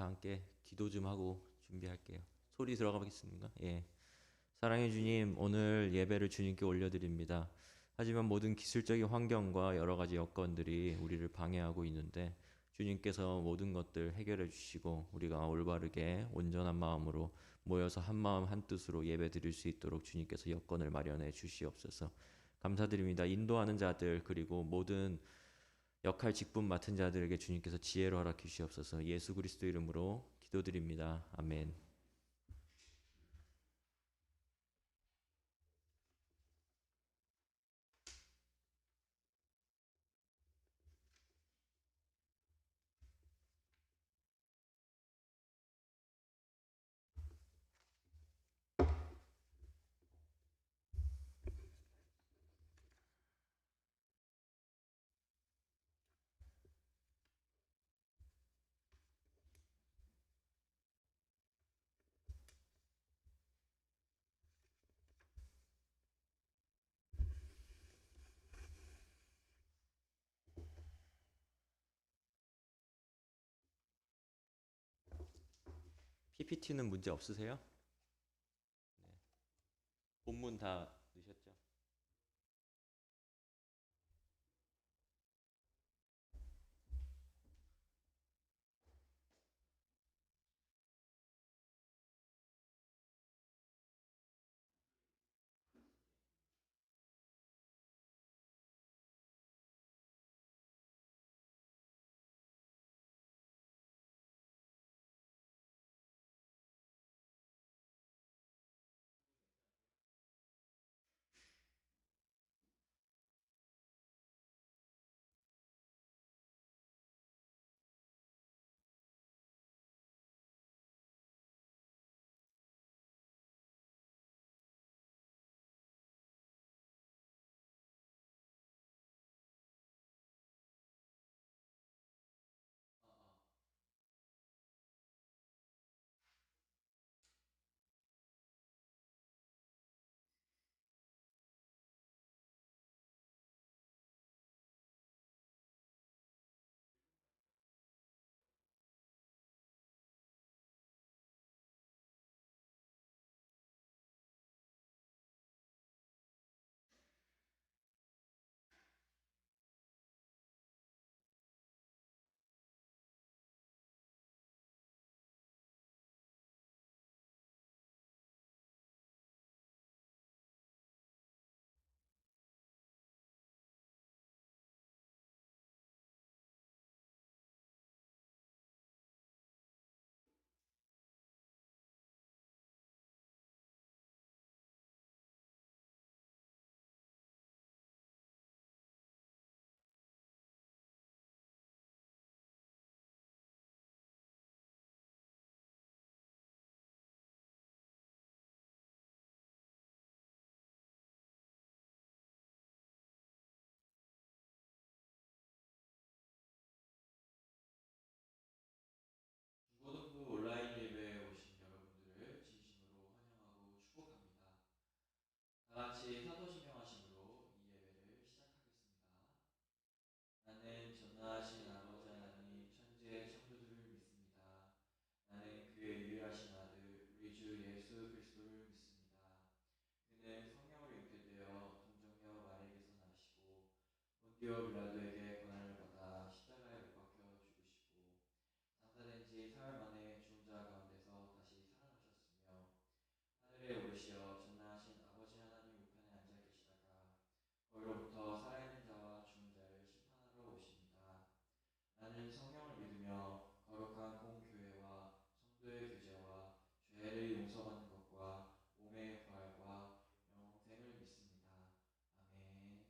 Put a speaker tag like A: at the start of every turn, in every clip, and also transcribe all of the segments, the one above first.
A: 다 함께 기도 좀 하고 준비할게요. 소리 들어가겠습니까? 예. 사랑해 주님, 오늘 예배를 주님께 올려드립니다. 하지만 모든 기술적인 환경과 여러 가지 여건들이 우리를 방해하고 있는데 주님께서 모든 것들 해결해 주시고 우리가 올바르게 온전한 마음으로 모여서 한 마음 한 뜻으로 예배 드릴 수 있도록 주님께서 여건을 마련해 주시옵소서. 감사드립니다. 인도하는 자들 그리고 모든 역할 직분 맡은 자들에게 주님께서 지혜를 허락해 주시옵소서. 예수 그리스도 이름으로 기도드립니다. 아멘. PPT는 문제 없으세요? 네. 본문 다 넣으셨죠?
B: 중고등부 온라인 예배에 오신 여러분들을 진심으로 환영하고 축복합니다. 다 같이 사도신경하심으로 이 예배를 시작하겠습니다. 나는 전능하신 아버지 하나님 천지의 창조주를 믿습니다. 나는 그의 유일하신 아들 우리 주 예수 그리스도를 믿습니다. 그는 성령으로 잉태되어 동정녀 마리에게서 나시고 본디오 빌라도에게 고난을 받아 십자가에 못 박혀 죽으시고 장사된 지 사흘 만에 죽은 자 가운데서 다시 살아나셨으며 하늘에 오르시어 전능하신 아버지 하나님 우편에 앉아 계시다가 거기로부터 살아있는 자와 죽은 자를 심판하러 오십니다. 나는 성령을 믿으며 거룩한 공교회와 성도의 교제와 죄를 용서받는 것과 몸의 부활과 영생을 믿습니다. 아멘.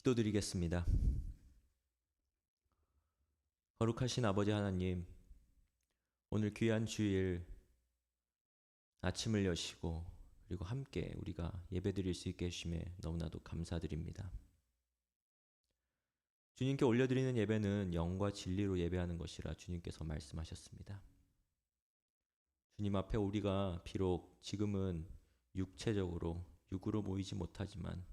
A: 기도드리겠습니다. 거룩하신 아버지 하나님, 오늘 귀한 주일 아침을 여시고 그리고 함께 우리가 예배드릴 수 있게 해주심에 너무나도 감사드립니다. 주님께 올려드리는 예배는 영과 진리로 예배하는 것이라 주님께서 말씀하셨습니다. 주님 앞에 우리가 비록 지금은 육체적으로 육으로 모이지 못하지만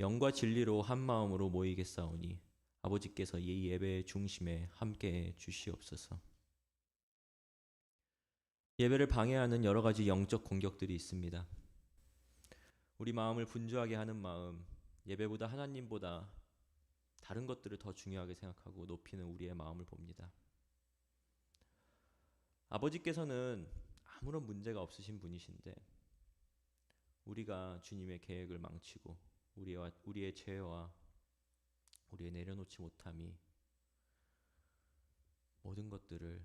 A: 영과 진리로 한 마음으로 모이겠사오니 아버지께서 이 예배의 중심에 함께해 주시옵소서. 예배를 방해하는 여러 가지 영적 공격들이 있습니다. 우리 마음을 분주하게 하는 마음, 예배보다 하나님보다 다른 것들을 더 중요하게 생각하고 높이는 우리의 마음을 봅니다. 아버지께서는 아무런 문제가 없으신 분이신데 우리가 주님의 계획을 망치고 우리의 죄와 우리의 내려놓지 못함이 모든 것들을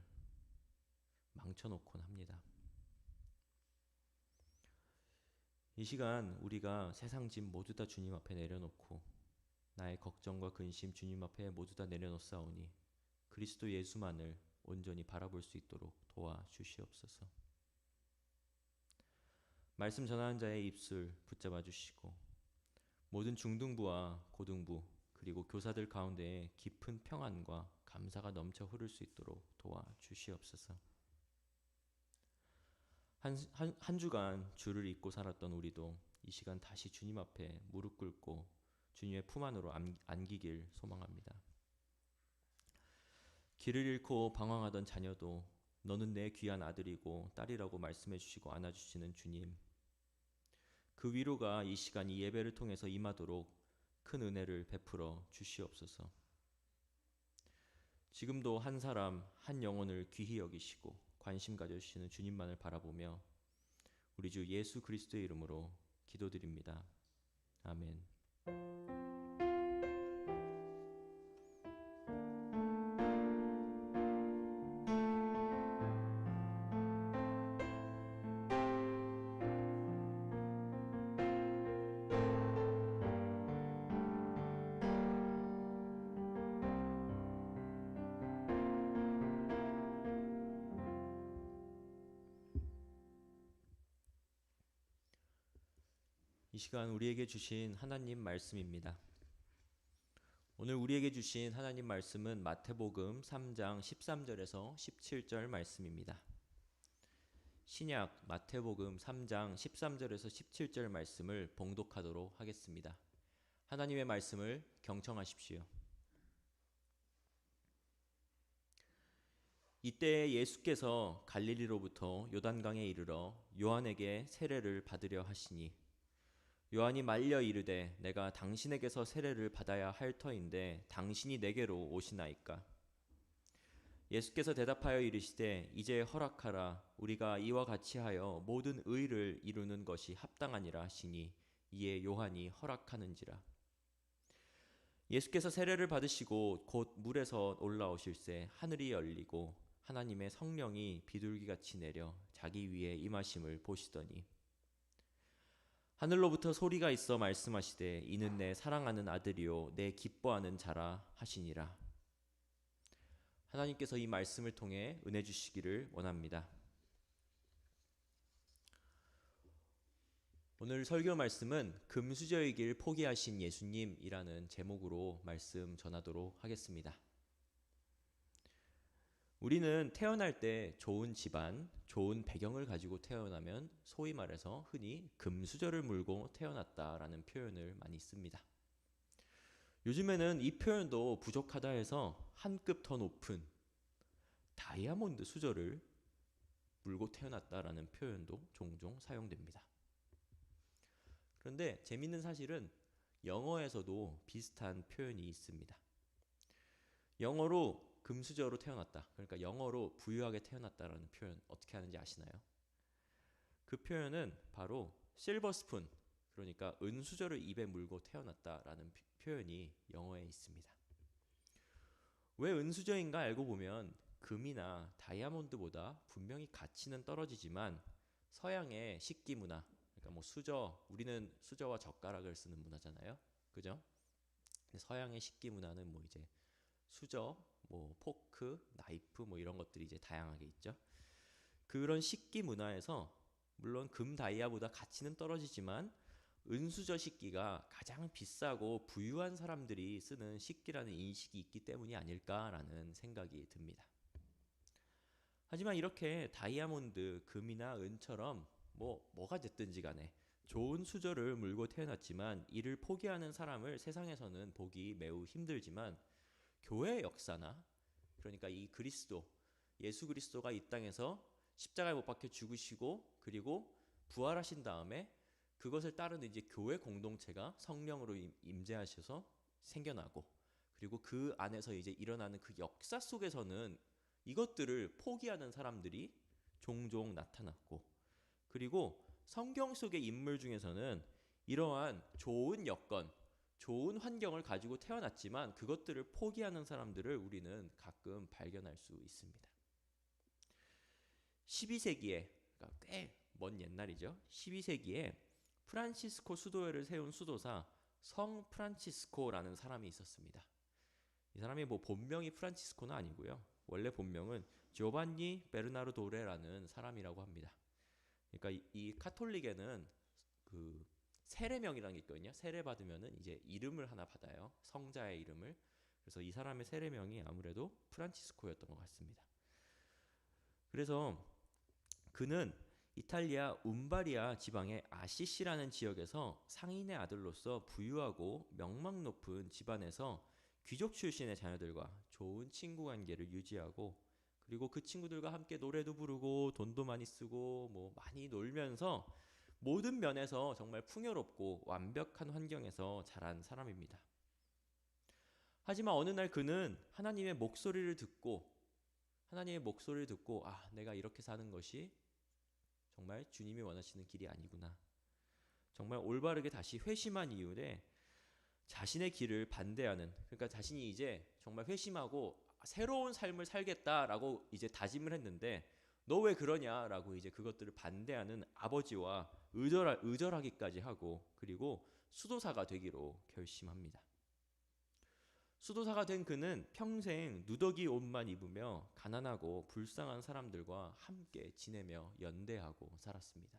A: 망쳐놓곤 합니다. 이 시간 우리가 세상 짐 모두 다 주님 앞에 내려놓고 나의 걱정과 근심 주님 앞에 모두 다 내려놓사오니 그리스도 예수만을 온전히 바라볼 수 있도록 도와주시옵소서. 말씀 전하는 자의 입술 붙잡아 주시고 모든 중등부와 고등부 그리고 교사들 가운데에 깊은 평안과 감사가 넘쳐 흐를 수 있도록 도와주시옵소서. 한 주간 주를 잊고 살았던 우리도 이 시간 다시 주님 앞에 무릎 꿇고 주님의 품 안으로 안기길 소망합니다. 길을 잃고 방황하던 자녀도 너는 내 귀한 아들이고 딸이라고 말씀해 주시고 안아주시는 주님, 그 위로가 이 시간 이 예배를 통해서 임하도록 큰 은혜를 베풀어 주시옵소서. 지금도 한 사람 한 영혼을 귀히 여기시고 관심 가져주시는 주님만을 바라보며 우리 주 예수 그리스도의 이름으로 기도드립니다. 아멘. 이 시간 우리에게 주신 하나님 말씀입니다. 오늘 우리에게 주신 하나님 말씀은 마태복음 3장 13절에서 17절 말씀입니다. 신약 마태복음 3장 13절에서 17절 말씀을 봉독하도록 하겠습니다. 하나님의 말씀을 경청하십시오. 이때 예수께서 갈릴리로부터 요단강에 이르러 요한에게 세례를 받으려 하시니 요한이 말려 이르되 내가 당신에게서 세례를 받아야 할 터인데 당신이 내게로 오시나이까. 예수께서 대답하여 이르시되 이제 허락하라. 우리가 이와 같이 하여 모든 의를 이루는 것이 합당하니라 하시니 이에 요한이 허락하는지라. 예수께서 세례를 받으시고 곧 물에서 올라오실새 하늘이 열리고 하나님의 성령이 비둘기같이 내려 자기 위에 임하심을 보시더니 하늘로부터 소리가 있어 말씀하시되 이는 내 사랑하는 아들이요 내 기뻐하는 자라 하시니라. 하나님께서 이 말씀을 통해 은혜 주시기를 원합니다. 오늘 설교 말씀은 금수저의 길 포기하신 예수님이라는 제목으로 말씀 전하도록 하겠습니다. 우리는 태어날 때 좋은 집안, 좋은 배경을 가지고 태어나면 소위 말해서 흔히 금수저를 물고 태어났다라는 표현을 많이 씁니다. 요즘에는 이 표현도 부족하다 해서 한 급 더 높은 다이아몬드 수저를 물고 태어났다라는 표현도 종종 사용됩니다. 그런데 재밌는 사실은 영어에서도 비슷한 표현이 있습니다. 영어로 금수저로 태어났다. 그러니까 영어로 부유하게 태어났다라는 표현 어떻게 하는지 아시나요? 그 표현은 바로 실버 스푼, 그러니까 은수저를 입에 물고 태어났다라는 표현이 영어에 있습니다. 왜 은수저인가 알고 보면 금이나 다이아몬드보다 분명히 가치는 떨어지지만 서양의 식기 문화, 그러니까 뭐 수저, 우리는 수저와 젓가락을 쓰는 문화잖아요. 그죠? 서양의 식기 문화는 뭐 이제 수저, 뭐 포크, 나이프 뭐 이런 것들이 이제 다양하게 있죠. 그런 식기 문화에서 물론 금 다이아보다 가치는 떨어지지만 은수저 식기가 가장 비싸고 부유한 사람들이 쓰는 식기라는 인식이 있기 때문이 아닐까라는 생각이 듭니다. 하지만 이렇게 다이아몬드, 금이나 은처럼 뭐가 됐든지 간에 좋은 수저를 물고 태어났지만 이를 포기하는 사람을 세상에서는 보기 매우 힘들지만 교회의 역사나 그러니까 이 그리스도, 예수 그리스도가 이 땅에서 십자가에 못 박혀 죽으시고 그리고 부활하신 다음에 그것을 따르는 이제 교회 공동체가 성령으로 임재하셔서 생겨나고 그리고 그 안에서 이제 일어나는 그 역사 속에서는 이것들을 포기하는 사람들이 종종 나타났고 그리고 성경 속의 인물 중에서는 이러한 좋은 여건, 좋은 환경을 가지고 태어났지만 그것들을 포기하는 사람들을 우리는 가끔 발견할 수 있습니다. 12세기에 그러니까 꽤 먼 옛날이죠. 12세기에 프란치스코 수도회를 세운 수도사 성 프란치스코라는 사람이 있었습니다. 이 사람이 뭐 본명이 프란치스코는 아니고요. 원래 본명은 조반니 베르나르도레라는 사람이라고 합니다. 그러니까 이 카톨릭에는 그 세례명이라는 게 있거든요. 세례 받으면은 이제 이름을 하나 받아요. 성자의 이름을. 그래서 이 사람의 세례명이 아무래도 프란치스코였던 것 같습니다. 그래서 그는 이탈리아 움바리아 지방의 아시시라는 지역에서 상인의 아들로서 부유하고 명망 높은 집안에서 귀족 출신의 자녀들과 좋은 친구 관계를 유지하고 그리고 그 친구들과 함께 노래도 부르고 돈도 많이 쓰고 뭐 많이 놀면서 모든 면에서 정말 풍요롭고 완벽한 환경에서 자란 사람입니다. 하지만 어느 날 그는 하나님의 목소리를 듣고 내가 이렇게 사는 것이 정말 주님이 원하시는 길이 아니구나. 정말 올바르게 다시 회심한 이후에 자신의 길을 반대하는 그러니까 자신이 이제 정말 회심하고 새로운 삶을 살겠다라고 이제 다짐을 했는데 너 왜 그러냐라고 이제 그것들을 반대하는 아버지와 의절하기까지 하고 그리고 수도사가 되기로 결심합니다. 수도사가 된 그는 평생 누더기 옷만 입으며 가난하고 불쌍한 사람들과 함께 지내며 연대하고 살았습니다.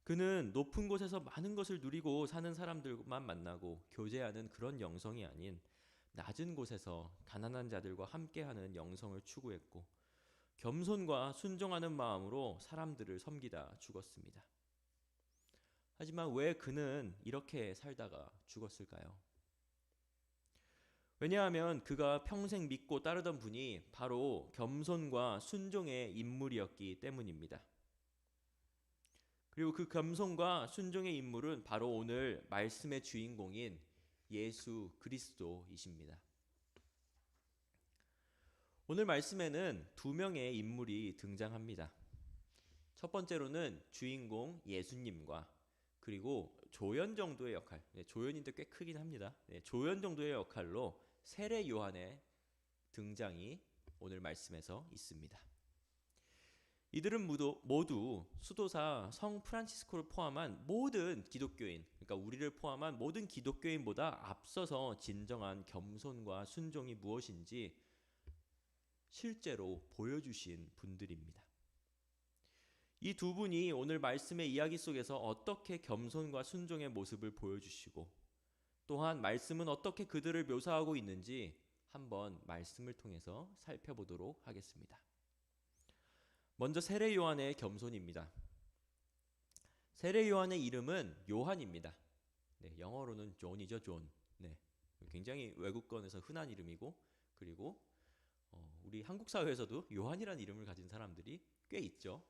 A: 그는 높은 곳에서 많은 것을 누리고 사는 사람들만 만나고 교제하는 그런 영성이 아닌 낮은 곳에서 가난한 자들과 함께하는 영성을 추구했고 겸손과 순종하는 마음으로 사람들을 섬기다 죽었습니다. 하지만 왜 그는 이렇게 살다가 죽었을까요? 왜냐하면 그가 평생 믿고 따르던 분이 바로 겸손과 순종의 인물이었기 때문입니다. 그리고 그 겸손과 순종의 인물은 바로 오늘 말씀의 주인공인 예수 그리스도이십니다. 오늘 말씀에는 두 명의 인물이 등장합니다. 첫 번째로는 주인공 예수님과 그리고 조연 정도의 역할, 조연인데 꽤 크긴 합니다. 조연 정도의 역할로 세례 요한의 등장이 오늘 말씀에서 있습니다. 이들은 모두 수도사 성 프란치스코를 포함한 모든 기독교인, 그러니까 우리를 포함한 모든 기독교인보다 앞서서 진정한 겸손과 순종이 무엇인지 실제로 보여주신 분들입니다. 이 두 분이 오늘 말씀의 이야기 속에서 어떻게 겸손과 순종의 모습을 보여주시고 또한 말씀은 어떻게 그들을 묘사하고 있는지 한번 말씀을 통해서 살펴보도록 하겠습니다. 먼저 세례 요한의 겸손입니다. 세례 요한의 이름은 요한입니다. 영어로는 존이죠, 존. 굉장히 외국권에서 흔한 이름이고 그리고 우리 한국 사회에서도 요한이라는 이름을 가진 사람들이 꽤 있죠.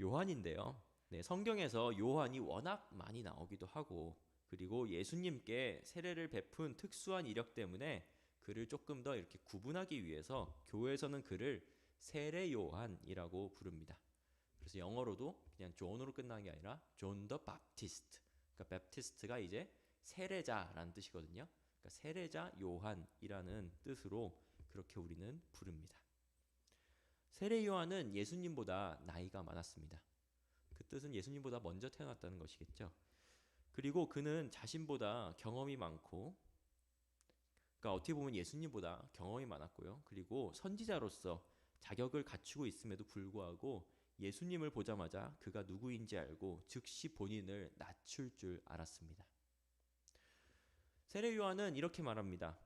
A: 요한인데요. 성경에서 요한이 워낙 많이 나오기도 하고 그리고 예수님께 세례를 베푼 특수한 이력 때문에 그를 조금 더 이렇게 구분하기 위해서 교회에서는 그를 세례 요한이라고 부릅니다. 그래서 영어로도 그냥 존으로 끝나는 게 아니라 존 더 바프티스트. 그러니까 바프티스트가 이제 세례자라는 뜻이거든요. 그러니까 세례자 요한이라는 뜻으로 그렇게 우리는 부릅니다. 세례 요한은 예수님보다 나이가 많았습니다. 그 뜻은 예수님보다 먼저 태어났다는 것이겠죠. 그리고 그는 자신보다 경험이 많고, 그러니까 어떻게 보면 예수님보다 경험이 많았고요. 그리고 선지자로서 자격을 갖추고 있음에도 불구하고 예수님을 보자마자 그가 누구인지 알고 즉시 본인을 낮출 줄 알았습니다. 세례 요한은 이렇게 말합니다.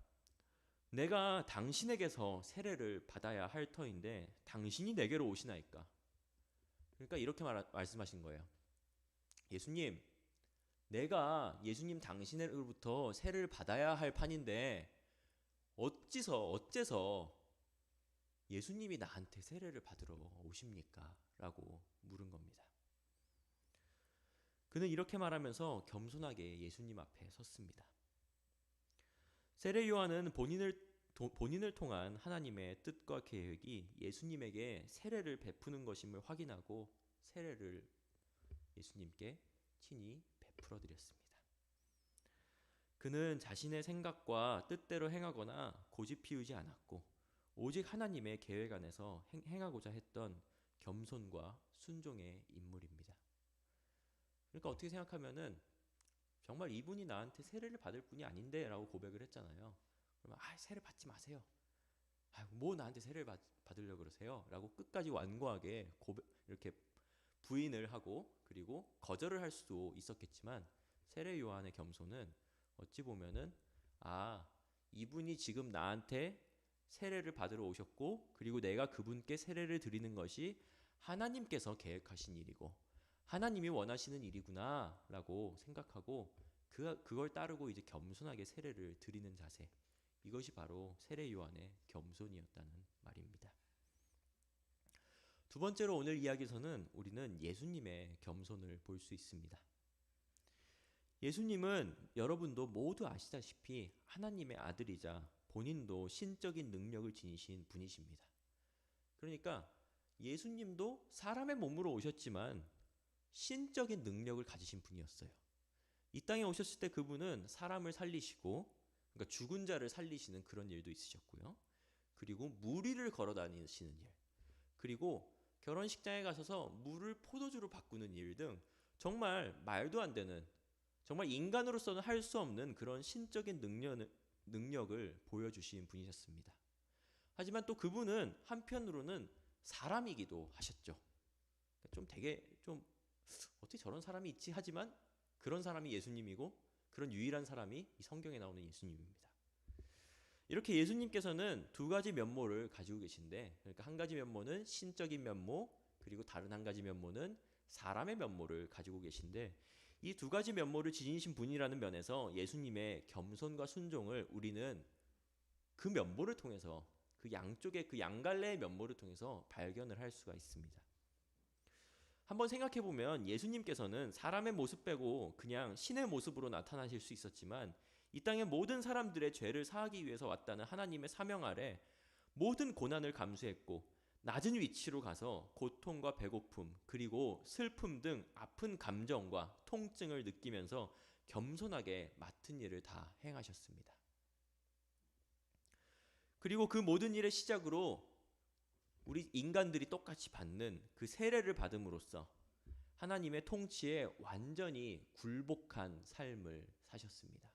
A: 내가 당신에게서 세례를 받아야 할 터인데 당신이 내게로 오시나이까. 그러니까 이렇게 말씀하신 거예요. 예수님, 내가 예수님 당신으로부터 세례를 받아야 할 판인데 어째서 예수님이 나한테 세례를 받으러 오십니까? 라고 물은 겁니다. 그는 이렇게 말하면서 겸손하게 예수님 앞에 섰습니다. 세례 요한은 본인을 통한 하나님의 뜻과 계획이 예수님에게 세례를 베푸는 것임을 확인하고 세례를 예수님께 친히 베풀어 드렸습니다. 그는 자신의 생각과 뜻대로 행하거나 고집 피우지 않았고 오직 하나님의 계획 안에서 행하고자 했던 겸손과 순종의 인물입니다. 그러니까 어떻게 생각하면은 정말 이분이 나한테 세례를 받을 분이 아닌데 라고 고백을 했잖아요. 그러면 세례 받지 마세요. 뭐 나한테 세례를 받으려고 그러세요? 라고 끝까지 완고하게 이렇게 부인을 하고 그리고 거절을 할 수도 있었겠지만 세례 요한의 겸손은 어찌 보면은 이분이 지금 나한테 세례를 받으러 오셨고 그리고 내가 그분께 세례를 드리는 것이 하나님께서 계획하신 일이고 하나님이 원하시는 일이구나 라고 생각하고 그걸 따르고 이제 겸손하게 세례를 드리는 자세, 이것이 바로 세례 요한의 겸손이었다는 말입니다. 두 번째로 오늘 이야기에서는 우리는 예수님의 겸손을 볼 수 있습니다. 예수님은 여러분도 모두 아시다시피 하나님의 아들이자 본인도 신적인 능력을 지니신 분이십니다. 그러니까 예수님도 사람의 몸으로 오셨지만 신적인 능력을 가지신 분이었어요. 이 땅에 오셨을 때 그분은 사람을 살리시고, 그러니까 죽은 자를 살리시는 그런 일도 있으셨고요. 그리고 무리를 걸어 다니시는 일, 그리고 결혼식장에 가셔서 물을 포도주로 바꾸는 일 등 정말 말도 안 되는, 정말 인간으로서는 할 수 없는 그런 신적인 능력을 보여주신 분이셨습니다. 하지만 또 그분은 한편으로는 사람이기도 하셨죠. 좀 어떻게 저런 사람이 있지 하지만 그런 사람이 예수님이고 그런 유일한 사람이 이 성경에 나오는 예수님입니다. 이렇게 예수님께서는 두 가지 면모를 가지고 계신데, 그러니까 한 가지 면모는 신적인 면모, 그리고 다른 한 가지 면모는 사람의 면모를 가지고 계신데, 이 두 가지 면모를 지니신 분이라는 면에서 예수님의 겸손과 순종을 우리는 그 면모를 통해서, 그 양쪽의 그 양갈래의 면모를 통해서 발견을 할 수가 있습니다. 한번 생각해 보면 예수님께서는 사람의 모습 빼고 그냥 신의 모습으로 나타나실 수 있었지만 이 땅의 모든 사람들의 죄를 사하기 위해서 왔다는 하나님의 사명 아래 모든 고난을 감수했고 낮은 위치로 가서 고통과 배고픔 그리고 슬픔 등 아픈 감정과 통증을 느끼면서 겸손하게 맡은 일을 다 행하셨습니다. 그리고 그 모든 일의 시작으로 우리 인간들이 똑같이 받는 그 세례를 받음으로써 하나님의 통치에 완전히 굴복한 삶을 사셨습니다.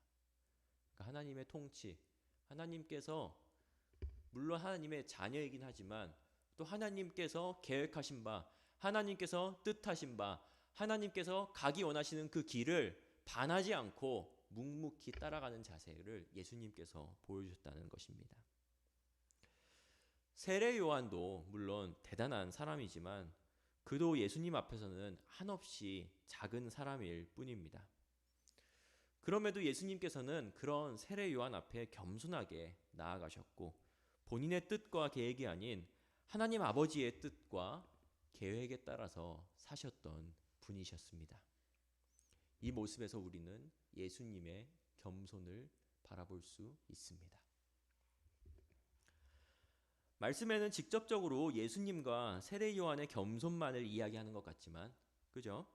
A: 그러니까 하나님의 통치, 하나님께서 물론 하나님의 자녀이긴 하지만 또 하나님께서 계획하신 바, 하나님께서 뜻하신 바, 하나님께서 가기 원하시는 그 길을 반하지 않고 묵묵히 따라가는 자세를 예수님께서 보여주셨다는 것입니다. 세례 요한도 물론 대단한 사람이지만 그도 예수님 앞에서는 한없이 작은 사람일 뿐입니다. 그럼에도 예수님께서는 그런 세례 요한 앞에 겸손하게 나아가셨고 본인의 뜻과 계획이 아닌 하나님 아버지의 뜻과 계획에 따라서 사셨던 분이셨습니다. 이 모습에서 우리는 예수님의 겸손을 바라볼 수 있습니다. 말씀에는 직접적으로 예수님과 세례 요한의 겸손만을 이야기하는 것 같지만, 그죠?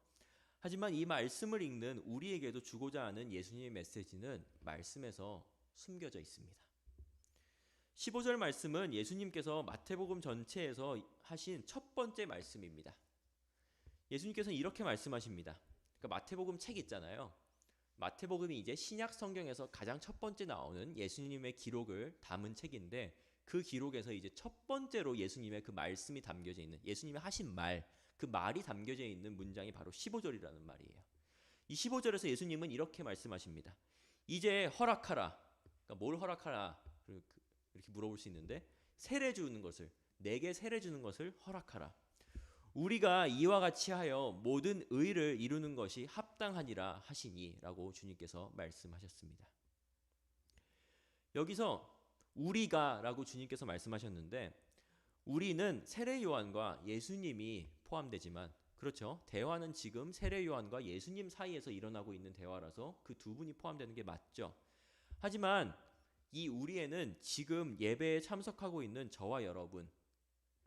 A: 하지만 이 말씀을 읽는 우리에게도 주고자 하는 예수님의 메시지는 말씀에서 숨겨져 있습니다. 15절 말씀은 예수님께서 마태복음 전체에서 하신 첫 번째 말씀입니다. 예수님께서는 이렇게 말씀하십니다. 그러니까 마태복음 책 있잖아요. 마태복음이 이제 신약 성경에서 가장 첫 번째 나오는 예수님의 기록을 담은 책인데 그 기록에서 이제 첫 번째로 예수님의 그 말씀이 담겨져 있는 예수님이 하신 말, 그 말이 담겨져 있는 문장이 바로 15절이라는 말이에요. 이 15절에서 예수님은 이렇게 말씀하십니다. 이제 허락하라. 그러니까 뭘 허락하라? 이렇게 물어볼 수 있는데 세례 주는 것을 내게 세례 주는 것을 허락하라. 우리가 이와 같이 하여 모든 의를 이루는 것이 합당하니라 하시니라고 주님께서 말씀하셨습니다. 여기서 우리가라고 주님께서 말씀하셨는데 우리는 세례 요한과 예수님이 포함되지만 그렇죠. 대화는 지금 세례 요한과 예수님 사이에서 일어나고 있는 대화라서 그 두 분이 포함되는 게 맞죠. 하지만 이 우리에는 지금 예배에 참석하고 있는 저와 여러분,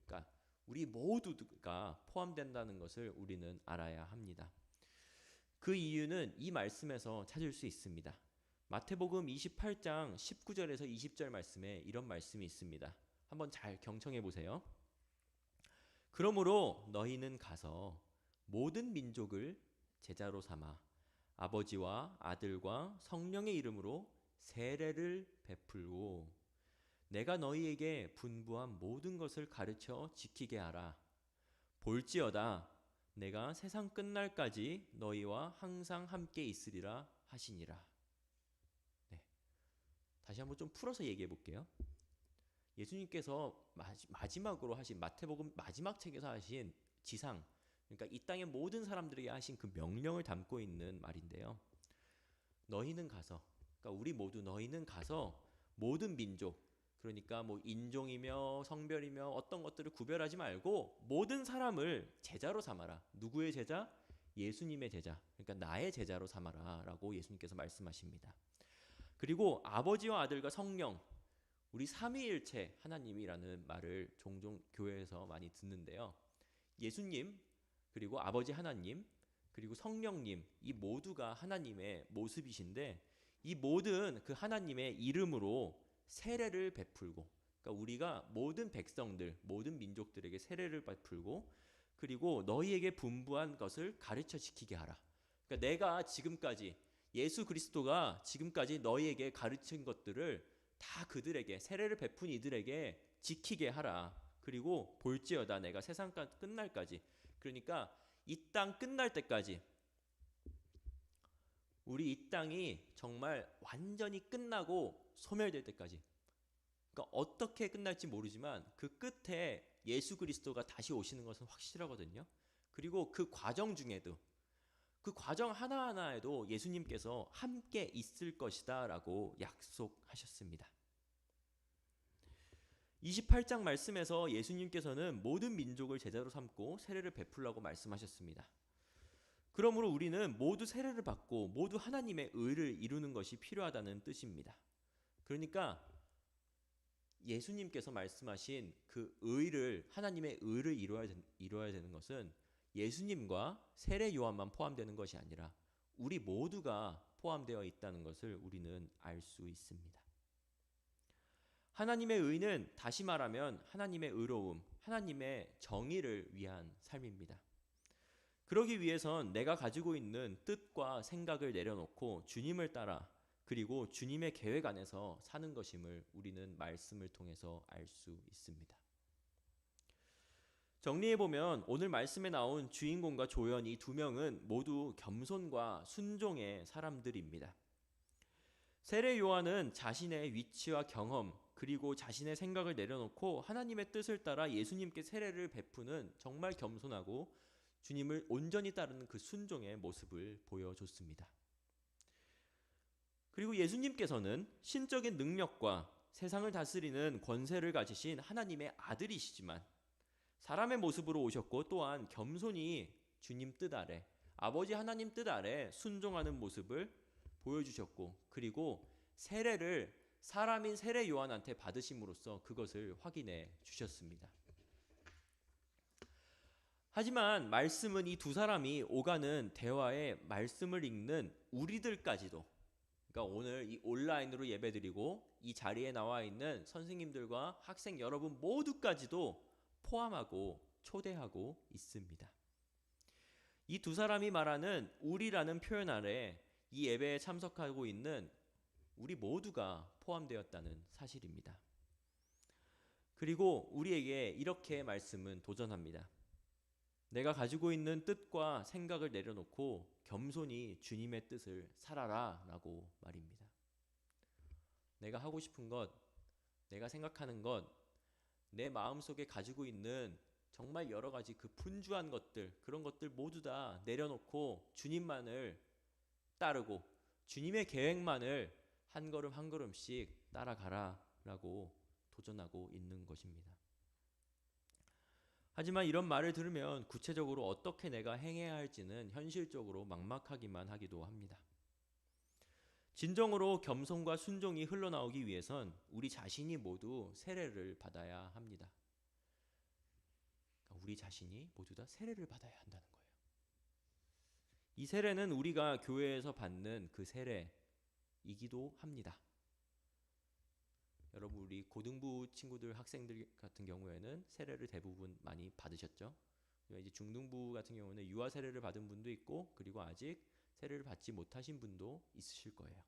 A: 그러니까 우리 모두가 포함된다는 것을 우리는 알아야 합니다. 그 이유는 이 말씀에서 찾을 수 있습니다. 마태복음 28장 19절에서 20절 말씀에 이런 말씀이 있습니다. 한번 잘 경청해 보세요. 그러므로 너희는 가서 모든 민족을 제자로 삼아 아버지와 아들과 성령의 이름으로 세례를 베풀고 내가 너희에게 분부한 모든 것을 가르쳐 지키게 하라. 볼지어다 내가 세상 끝날까지 너희와 항상 함께 있으리라 하시니라. 네. 다시 한번 좀 풀어서 얘기해 볼게요. 예수님께서 마지막으로 하신 마태복음 마지막 책에서 하신 지상, 그러니까 이 땅의 모든 사람들에게 하신 그 명령을 담고 있는 말인데요. 너희는 가서, 그러니까 우리 모두 너희는 가서 모든 민족, 그러니까 뭐 인종이며 성별이며 어떤 것들을 구별하지 말고 모든 사람을 제자로 삼아라. 누구의 제자? 예수님의 제자. 그러니까 나의 제자로 삼아라라고 예수님께서 말씀하십니다. 그리고 아버지와 아들과 성령, 우리 삼위일체 하나님이라는 말을 종종 교회에서 많이 듣는데요. 예수님, 그리고 아버지 하나님, 그리고 성령님, 이 모두가 하나님의 모습이신데 이 모든 그 하나님의 이름으로 세례를 베풀고, 그러니까 우리가 모든 백성들, 모든 민족들에게 세례를 베풀고, 그리고 너희에게 분부한 것을 가르쳐 지키게 하라. 그러니까 내가 지금까지 예수 그리스도가 지금까지 너희에게 가르친 것들을 다 그들에게 세례를 베푼 이들에게 지키게 하라. 그리고 볼지어다 내가 세상 끝날까지, 그러니까 이 땅 끝날 때까지, 우리 이 땅이 정말 완전히 끝나고 소멸될 때까지, 그러니까 어떻게 끝날지 모르지만 그 끝에 예수 그리스도가 다시 오시는 것은 확실하거든요. 그리고 그 과정 중에도, 그 과정 하나하나에도 예수님께서 함께 있을 것이다 라고 약속하셨습니다. 28장 말씀에서 예수님께서는 모든 민족을 제자로 삼고 세례를 베풀라고 말씀하셨습니다. 그러므로 우리는 모두 세례를 받고 모두 하나님의 의를 이루는 것이 필요하다는 뜻입니다. 그러니까 예수님께서 말씀하신 그 의를, 하나님의 의를 이루어야 되는 것은 예수님과 세례 요한만 포함되는 것이 아니라 우리 모두가 포함되어 있다는 것을 우리는 알 수 있습니다. 하나님의 의는 다시 말하면 하나님의 의로움, 하나님의 정의를 위한 삶입니다. 그러기 위해선 내가 가지고 있는 뜻과 생각을 내려놓고 주님을 따라, 그리고 주님의 계획 안에서 사는 것임을 우리는 말씀을 통해서 알 수 있습니다. 정리해보면 오늘 말씀에 나온 주인공과 조연이 두 명은 모두 겸손과 순종의 사람들입니다. 세례 요한은 자신의 위치와 경험, 그리고 자신의 생각을 내려놓고 하나님의 뜻을 따라 예수님께 세례를 베푸는 정말 겸손하고 주님을 온전히 따르는 그 순종의 모습을 보여줬습니다. 그리고 예수님께서는 신적인 능력과 세상을 다스리는 권세를 가지신 하나님의 아들이시지만 사람의 모습으로 오셨고 또한 겸손히 주님 뜻 아래, 아버지 하나님 뜻 아래 순종하는 모습을 보여주셨고, 그리고 세례를 사람인 세례 요한한테 받으심으로써 그것을 확인해 주셨습니다. 하지만 말씀은 이 두 사람이 오가는 대화에 말씀을 읽는 우리들까지도, 그러니까 오늘 이 온라인으로 예배드리고 이 자리에 나와 있는 선생님들과 학생 여러분 모두까지도 포함하고 초대하고 있습니다. 이 두 사람이 말하는 우리라는 표현 아래 이 예배에 참석하고 있는 우리 모두가 포함되었다는 사실입니다. 그리고 우리에게 이렇게 말씀은 도전합니다. 내가 가지고 있는 뜻과 생각을 내려놓고 겸손히 주님의 뜻을 살아라 라고 말입니다. 내가 하고 싶은 것, 내가 생각하는 것, 내 마음속에 가지고 있는 정말 여러 가지 그 분주한 것들, 그런 것들 모두 다 내려놓고 주님만을 따르고 주님의 계획만을 한 걸음 한 걸음씩 따라가라 라고 도전하고 있는 것입니다. 하지만 이런 말을 들으면 구체적으로 어떻게 내가 행해야 할지는 현실적으로 막막하기만 하기도 합니다. 진정으로 겸손과 순종이 흘러나오기 위해선 우리 자신이 모두 세례를 받아야 합니다. 우리 자신이 모두 다 세례를 받아야 한다는 거예요. 이 세례는 우리가 교회에서 받는 그 세례이기도 합니다. 여러분, 우리 고등부 친구들, 학생들 같은 경우에는 세례를 대부분 많이 받으셨죠. 이제 중등부 같은 경우는 유아 세례를 받은 분도 있고, 그리고 아직 세례를 받지 못하신 분도 있으실 거예요.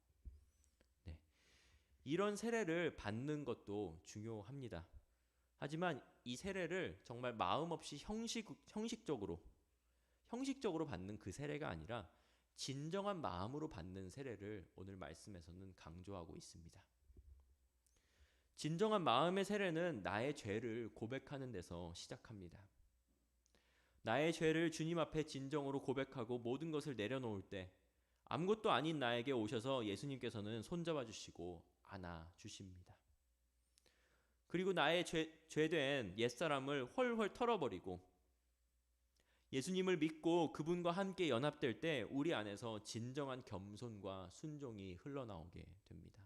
A: 네. 이런 세례를 받는 것도 중요합니다. 하지만 이 세례를 정말 마음 없이 형식적으로 받는 그 세례가 아니라 진정한 마음으로 받는 세례를 오늘 말씀에서는 강조하고 있습니다. 진정한 마음의 세례는 나의 죄를 고백하는 데서 시작합니다. 나의 죄를 주님 앞에 진정으로 고백하고 모든 것을 내려놓을 때 아무것도 아닌 나에게 오셔서 예수님께서는 손잡아 주시고 안아 주십니다. 그리고 나의 죄된 옛사람을 헐헐 털어버리고 예수님을 믿고 그분과 함께 연합될 때 우리 안에서 진정한 겸손과 순종이 흘러나오게 됩니다.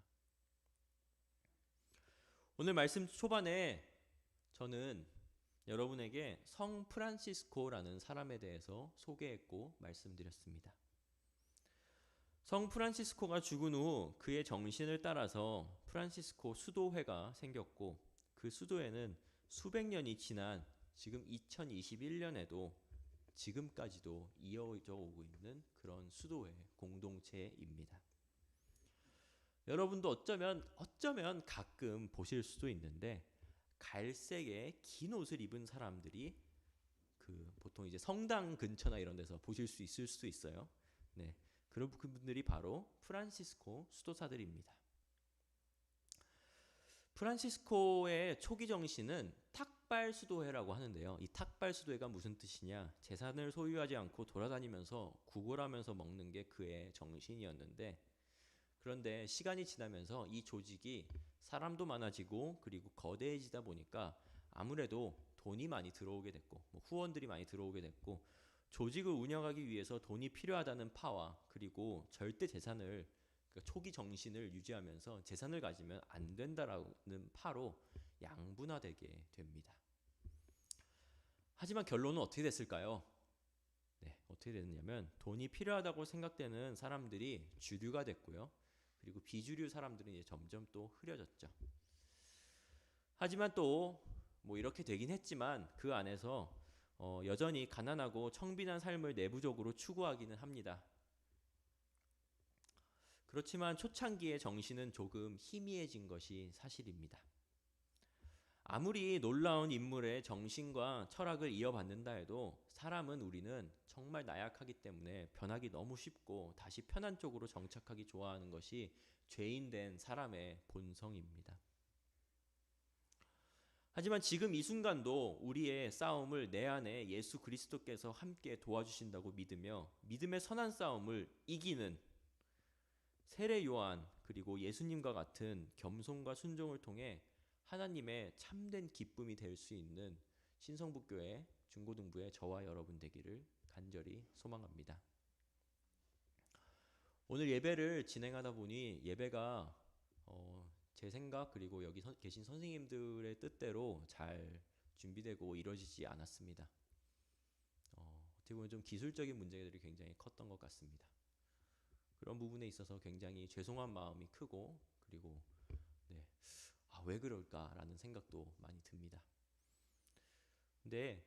A: 오늘 말씀 초반에 저는 여러분에게 성 프란시스코라는 사람에 대해서 소개했고 말씀드렸습니다. 성 프란시스코가 죽은 후 그의 정신을 따라서 프란시스코 수도회가 생겼고 그 수도회는 수백 년이 지난 지금 2021년에도 지금까지도 이어져 오고 있는 그런 수도회 공동체입니다. 여러분도 어쩌면 가끔 보실 수도 있는데 갈색의 긴 옷을 입은 사람들이 보통 이제 성당 근처나 이런 데서 보실 수 있을 수도 있어요. 네, 그런 분들이 바로 프란시스코 수도사들입니다. 프란시스코의 초기 정신은 탁발 수도회라고 하는데요. 이 탁발 수도회가 무슨 뜻이냐? 재산을 소유하지 않고 돌아다니면서 구걸하면서 먹는 게 그의 정신이었는데 그런데 시간이 지나면서 이 조직이 사람도 많아지고 그리고 거대해지다 보니까 아무래도 돈이 많이 들어오게 됐고 후원들이 많이 들어오게 됐고 조직을 운영하기 위해서 돈이 필요하다는 파와 그리고 절대 재산을 그러니까 초기 정신을 유지하면서 재산을 가지면 안 된다라는 파로 양분화되게 됩니다. 하지만 결론은 어떻게 됐을까요? 네, 어떻게 됐냐면 돈이 필요하다고 생각되는 사람들이 주류가 됐고요. 그리고 비주류 사람들은 이제 점점 또 흐려졌죠. 하지만 또 뭐 이렇게 되긴 했지만 그 안에서 여전히 가난하고 청빈한 삶을 내부적으로 추구하기는 합니다. 그렇지만 초창기의 정신은 조금 희미해진 것이 사실입니다. 아무리 놀라운 인물의 정신과 철학을 이어받는다 해도 우리는 정말 나약하기 때문에 변하기 너무 쉽고 다시 편한 쪽으로 정착하기 좋아하는 것이 죄인된 사람의 본성입니다. 하지만 지금 이 순간도 우리의 싸움을 내 안에 예수 그리스도께서 함께 도와주신다고 믿으며 믿음의 선한 싸움을 이기는 세례 요한 그리고 예수님과 같은 겸손과 순종을 통해 하나님의 참된 기쁨이 될 수 있는 신성북교회 중고등부의 저와 여러분 되기를 간절히 소망합니다. 오늘 예배를 진행하다 보니 예배가 제 생각 그리고 여기 계신 선생님들의 뜻대로 잘 준비되고 이루어지지 않았습니다. 어떻게 보면 좀 기술적인 문제들이 굉장히 컸던 것 같습니다. 그런 부분에 있어서 굉장히 죄송한 마음이 크고 그리고 왜 그럴까라는 생각도 많이 듭니다. 근데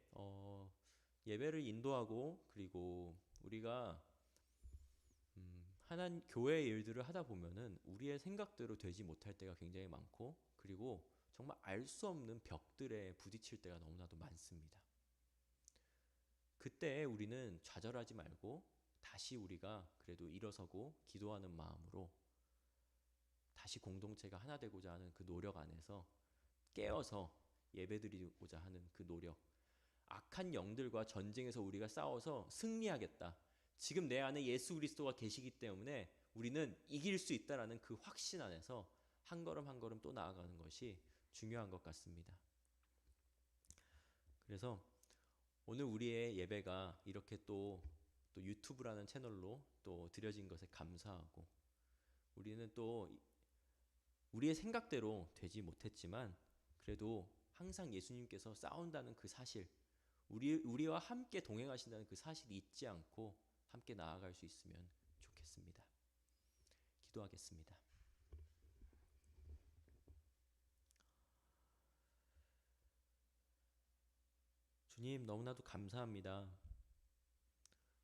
A: 예배를 인도하고 그리고 우리가 하나님 교회의 일들을 하다 보면은 우리의 생각대로 되지 못할 때가 굉장히 많고, 그리고 정말 알 수 없는 벽들에 부딪힐 때가 너무나도 많습니다. 그때 우리는 좌절하지 말고 다시 우리가 그래도 일어서고 기도하는 마음으로 다시 공동체가 하나 되고자 하는 그 노력 안에서 깨어서 예배드리고자 하는 그 노력, 악한 영들과 전쟁에서 우리가 싸워서 승리하겠다. 지금 내 안에 예수 그리스도가 계시기 때문에 우리는 이길 수 있다라는 그 확신 안에서 한 걸음 한 걸음 또 나아가는 것이 중요한 것 같습니다. 그래서 오늘 우리의 예배가 이렇게 또 유튜브라는 채널로 또 드려진 것에 감사하고, 우리는 또 우리의 생각대로 되지 못했지만 그래도 항상 예수님께서 싸운다는 그 사실, 우리와 함께 동행하신다는 그 사실이 잊지 않고 함께 나아갈 수 있으면 좋겠습니다. 기도하겠습니다. 주님, 너무나도 감사합니다.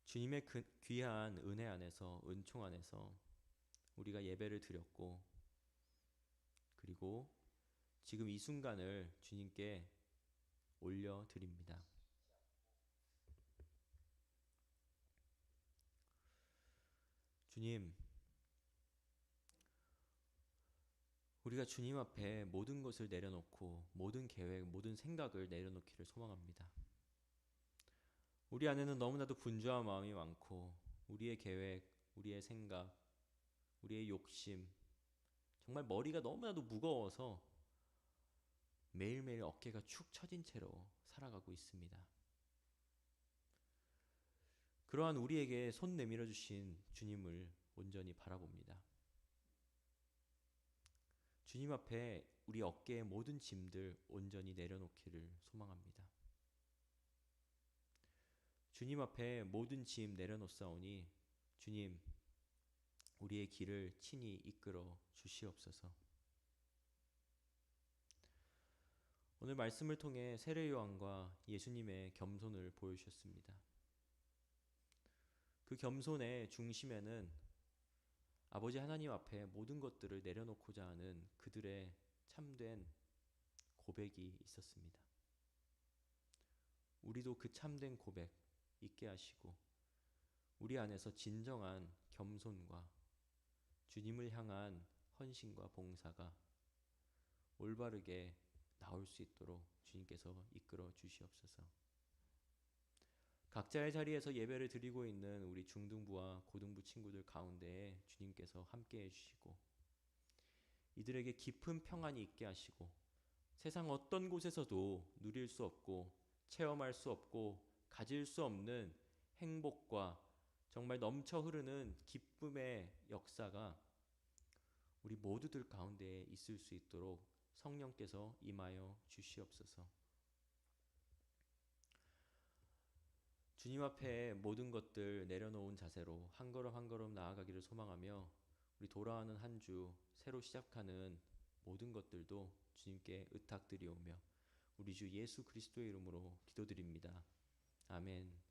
A: 주님의 그 귀한 은혜 안에서, 은총 안에서 우리가 예배를 드렸고, 그리고 지금 이 순간을 주님께 올려드립니다. 주님, 우리가 주님 앞에 모든 것을 내려놓고 모든 계획, 모든 생각을 내려놓기를 소망합니다. 우리 안에는 너무나도 분주한 마음이 많고, 우리의 계획, 우리의 생각, 우리의 욕심, 정말 머리가 너무나도 무거워서 매일매일 어깨가 축 처진 채로 살아가고 있습니다. 그러한 우리에게 손 내밀어 주신 주님을 온전히 바라봅니다. 주님 앞에 우리 어깨의 모든 짐들 온전히 내려놓기를 소망합니다. 주님 앞에 모든 짐 내려놓사오니 주님, 우리의 길을 친히 이끌어 주시옵소서. 오늘 말씀을 통해 세례 요한과 예수님의 겸손을 보여주셨습니다. 그 겸손의 중심에는 아버지 하나님 앞에 모든 것들을 내려놓고자 하는 그들의 참된 고백이 있었습니다. 우리도 그 참된 고백 있게 하시고, 우리 안에서 진정한 겸손과 주님을 향한 헌신과 봉사가 올바르게 나올 수 있도록 주님께서 이끌어 주시옵소서. 각자의 자리에서 예배를 드리고 있는 우리 중등부와 고등부 친구들 가운데에 주님께서 함께해 주시고, 이들에게 깊은 평안이 있게 하시고, 세상 어떤 곳에서도 누릴 수 없고 체험할 수 없고 가질 수 없는 행복과 정말 넘쳐 흐르는 기쁨의 역사가 우리 모두들 가운데에 있을 수 있도록 성령께서 임하여 주시옵소서. 주님 앞에 모든 것들 내려놓은 자세로 한 걸음 한 걸음 나아가기를 소망하며, 우리 돌아가는 한 주 새로 시작하는 모든 것들도 주님께 의탁드리오며 우리 주 예수 그리스도의 이름으로 기도드립니다. 아멘.